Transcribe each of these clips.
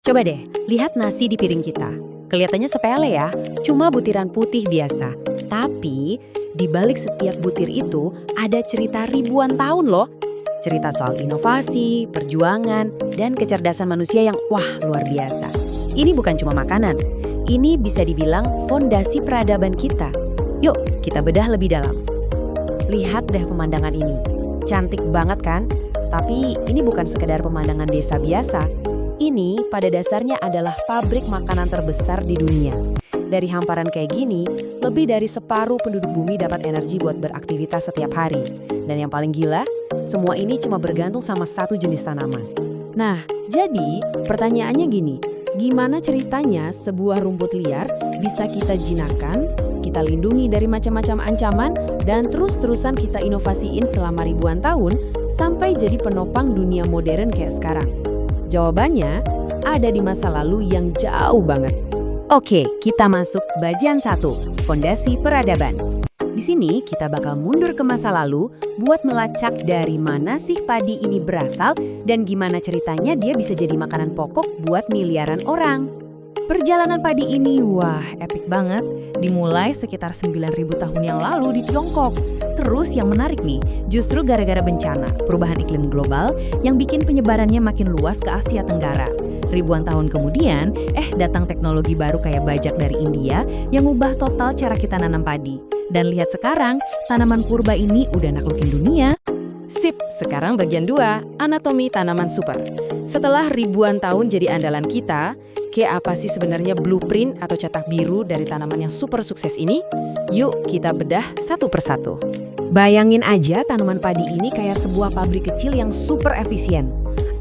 Coba deh, lihat nasi di piring kita. Kelihatannya sepele ya, cuma butiran putih biasa. Tapi, di balik setiap butir itu ada cerita ribuan tahun loh. Cerita soal inovasi, perjuangan, dan kecerdasan manusia yang wah luar biasa. Ini bukan cuma makanan, ini bisa dibilang fondasi peradaban kita. Yuk, kita bedah lebih dalam. Lihat deh pemandangan ini. Cantik banget kan? Tapi ini bukan sekedar pemandangan desa biasa. Ini pada dasarnya adalah pabrik makanan terbesar di dunia. Dari hamparan kayak gini, lebih dari separuh penduduk bumi dapat energi buat beraktivitas setiap hari. Dan yang paling gila, semua ini cuma bergantung sama satu jenis tanaman. Nah, jadi pertanyaannya gini, gimana ceritanya sebuah rumput liar bisa kita jinakkan, kita lindungi dari macam-macam ancaman, dan terus-terusan kita inovasiin selama ribuan tahun sampai jadi penopang dunia modern kayak sekarang? Jawabannya ada di masa lalu yang jauh banget. Oke, kita masuk bagian 1, fondasi peradaban. Di sini kita bakal mundur ke masa lalu buat melacak dari mana sih padi ini berasal dan gimana ceritanya dia bisa jadi makanan pokok buat miliaran orang. Perjalanan padi ini, wah, epik banget. Dimulai sekitar 9.000 tahun yang lalu di Tiongkok. Terus yang menarik nih, justru gara-gara bencana, perubahan iklim global yang bikin penyebarannya makin luas ke Asia Tenggara. Ribuan tahun kemudian, datang teknologi baru kayak bajak dari India yang ubah total cara kita nanam padi. Dan lihat sekarang, tanaman purba ini udah naklukin dunia. Sip, sekarang bagian 2, anatomi tanaman super. Setelah ribuan tahun jadi andalan kita, kayak apa sih sebenarnya blueprint atau cetak biru dari tanaman yang super sukses ini? Yuk kita bedah satu persatu. Bayangin aja tanaman padi ini kayak sebuah pabrik kecil yang super efisien.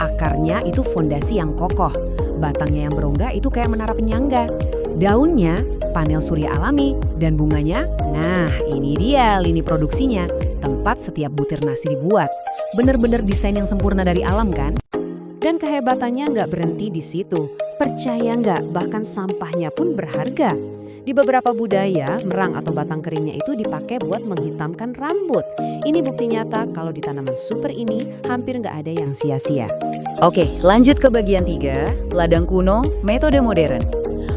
Akarnya itu fondasi yang kokoh, batangnya yang berongga itu kayak menara penyangga. Daunnya panel surya alami, dan bunganya, nah ini dia lini produksinya, tempat setiap butir nasi dibuat. Bener-bener desain yang sempurna dari alam kan? Dan kehebatannya nggak berhenti di situ. Percaya nggak, bahkan sampahnya pun berharga. Di beberapa budaya, merang atau batang keringnya itu dipakai buat menghitamkan rambut. Ini bukti nyata kalau di tanaman super ini hampir nggak ada yang sia-sia. Oke, lanjut ke bagian 3, ladang kuno, metode modern.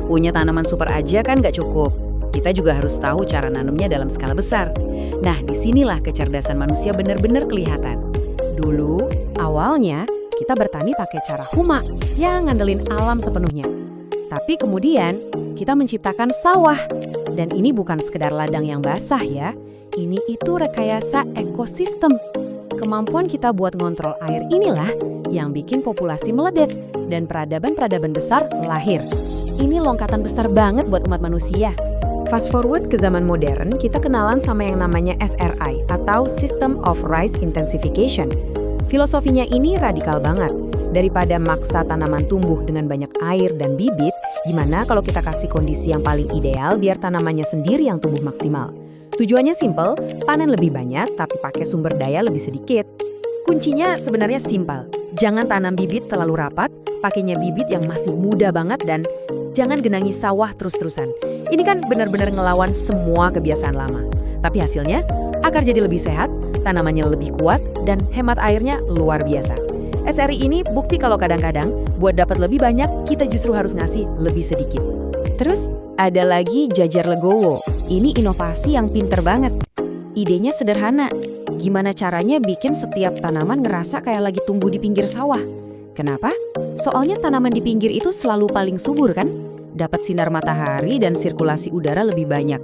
Punya tanaman super aja kan nggak cukup. Kita juga harus tahu cara nanamnya dalam skala besar. Nah, disinilah kecerdasan manusia benar-benar kelihatan. Dulu, awalnya, kita bertani pakai cara huma, yang ngandelin alam sepenuhnya. Tapi kemudian, kita menciptakan sawah. Dan ini bukan sekedar ladang yang basah ya. Ini itu rekayasa ekosistem. Kemampuan kita buat ngontrol air inilah yang bikin populasi meledak dan peradaban-peradaban besar lahir. Ini lonkatan besar banget buat umat manusia. Fast forward ke zaman modern, kita kenalan sama yang namanya SRI atau System of Rice Intensification. Filosofinya ini radikal banget. Daripada maksa tanaman tumbuh dengan banyak air dan bibit, gimana kalau kita kasih kondisi yang paling ideal biar tanamannya sendiri yang tumbuh maksimal? Tujuannya simple, panen lebih banyak tapi pakai sumber daya lebih sedikit. Kuncinya sebenarnya simpel. Jangan tanam bibit terlalu rapat, pakainya bibit yang masih muda banget dan jangan genangi sawah terus-terusan. Ini kan benar-benar ngelawan semua kebiasaan lama. Tapi hasilnya, akar jadi lebih sehat, tanamannya lebih kuat, dan hemat airnya luar biasa. SRI ini bukti kalau kadang-kadang buat dapat lebih banyak, kita justru harus ngasih lebih sedikit. Terus ada lagi jajar legowo. Ini inovasi yang pinter banget. Idenya sederhana. Gimana caranya bikin setiap tanaman ngerasa kayak lagi tumbuh di pinggir sawah? Kenapa? Soalnya tanaman di pinggir itu selalu paling subur kan? Dapat sinar matahari dan sirkulasi udara lebih banyak.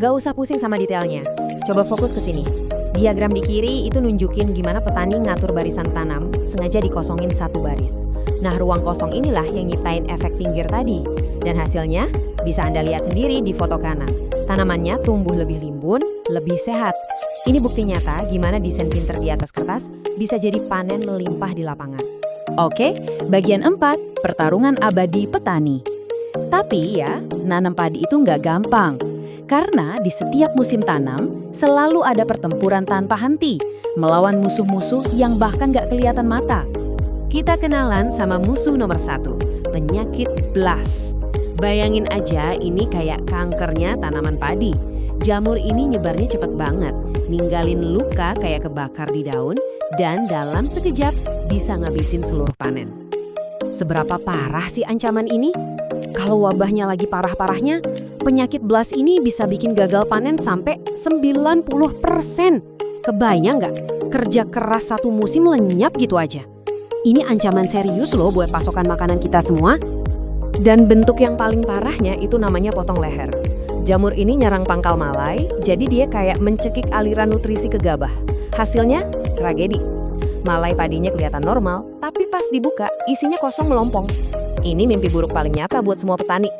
Gak usah pusing sama detailnya. Coba fokus ke sini. Diagram di kiri itu nunjukin gimana petani ngatur barisan tanam, sengaja dikosongin satu baris. Nah, ruang kosong inilah yang nyiptain efek pinggir tadi. Dan hasilnya bisa Anda lihat sendiri di foto kanan. Tanamannya tumbuh lebih limbun, lebih sehat. Ini bukti nyata gimana desain pinter di atas kertas bisa jadi panen melimpah di lapangan. Oke, bagian 4, pertarungan abadi petani. Tapi ya, nanam padi itu nggak gampang. Karena di setiap musim tanam, selalu ada pertempuran tanpa henti, melawan musuh-musuh yang bahkan gak kelihatan mata. Kita kenalan sama musuh nomor 1, penyakit blast. Bayangin aja ini kayak kankernya tanaman padi. Jamur ini nyebarnya cepet banget, ninggalin luka kayak kebakar di daun, dan dalam sekejap bisa ngabisin seluruh panen. Seberapa parah sih ancaman ini? Kalau wabahnya lagi parah-parahnya, penyakit BLAS ini bisa bikin gagal panen sampai 90%. Kebayang nggak? Kerja keras satu musim lenyap gitu aja. Ini ancaman serius loh buat pasokan makanan kita semua. Dan bentuk yang paling parahnya itu namanya potong leher. Jamur ini nyerang pangkal malai, jadi dia kayak mencekik aliran nutrisi ke gabah. Hasilnya, tragedi. Malai padinya kelihatan normal, tapi pas dibuka, isinya kosong melompong. Ini mimpi buruk paling nyata buat semua petani.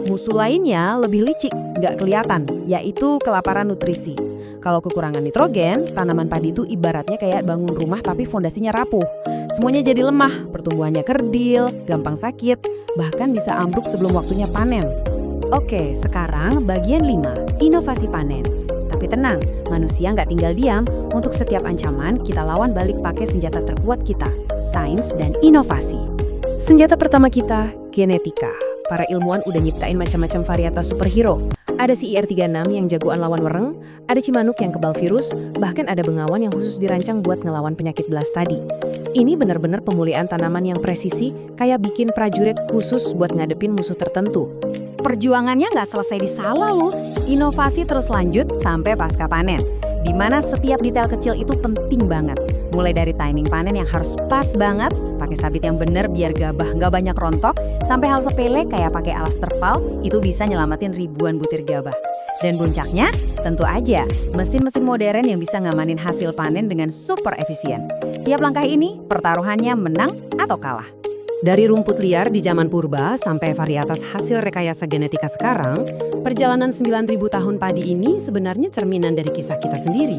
Musuh lainnya lebih licik, nggak kelihatan, yaitu kelaparan nutrisi. Kalau kekurangan nitrogen, tanaman padi itu ibaratnya kayak bangun rumah tapi fondasinya rapuh. Semuanya jadi lemah, pertumbuhannya kerdil, gampang sakit, bahkan bisa ambruk sebelum waktunya panen. Oke, sekarang bagian 5, inovasi panen. Tapi tenang, manusia nggak tinggal diam. Untuk setiap ancaman, kita lawan balik pakai senjata terkuat kita, sains dan inovasi. Senjata pertama kita, genetika. Para ilmuwan udah nyiptain macam-macam varietas superhero. Ada si IR36 yang jagoan lawan wereng, ada Cimanuk yang kebal virus, bahkan ada bengawan yang khusus dirancang buat ngelawan penyakit BLAS tadi. Ini benar-benar pemulihan tanaman yang presisi, kayak bikin prajurit khusus buat ngadepin musuh tertentu. Perjuangannya nggak selesai di sawah loh. Inovasi terus lanjut sampai pasca panen, di mana setiap detail kecil itu penting banget. Mulai dari timing panen yang harus pas banget, pakai sabit yang bener biar gabah nggak banyak rontok, sampai hal sepele kayak pakai alas terpal, itu bisa nyelamatin ribuan butir gabah. Dan puncaknya, tentu aja, mesin-mesin modern yang bisa ngamanin hasil panen dengan super efisien. Tiap langkah ini, pertaruhannya menang atau kalah. Dari rumput liar di zaman purba sampai varietas hasil rekayasa genetika sekarang, perjalanan 9.000 tahun padi ini sebenarnya cerminan dari kisah kita sendiri.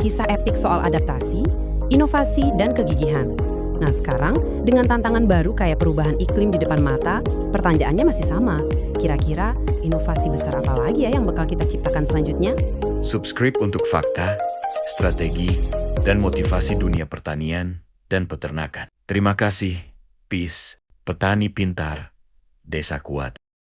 Kisah epik soal adaptasi, inovasi, dan kegigihan. Nah sekarang, dengan tantangan baru kayak perubahan iklim di depan mata, pertanyaannya masih sama. Kira-kira inovasi besar apa lagi ya yang bakal kita ciptakan selanjutnya? Subscribe untuk fakta, strategi, dan motivasi dunia pertanian dan peternakan. Terima kasih. Peace, petani pintar, desa kuat.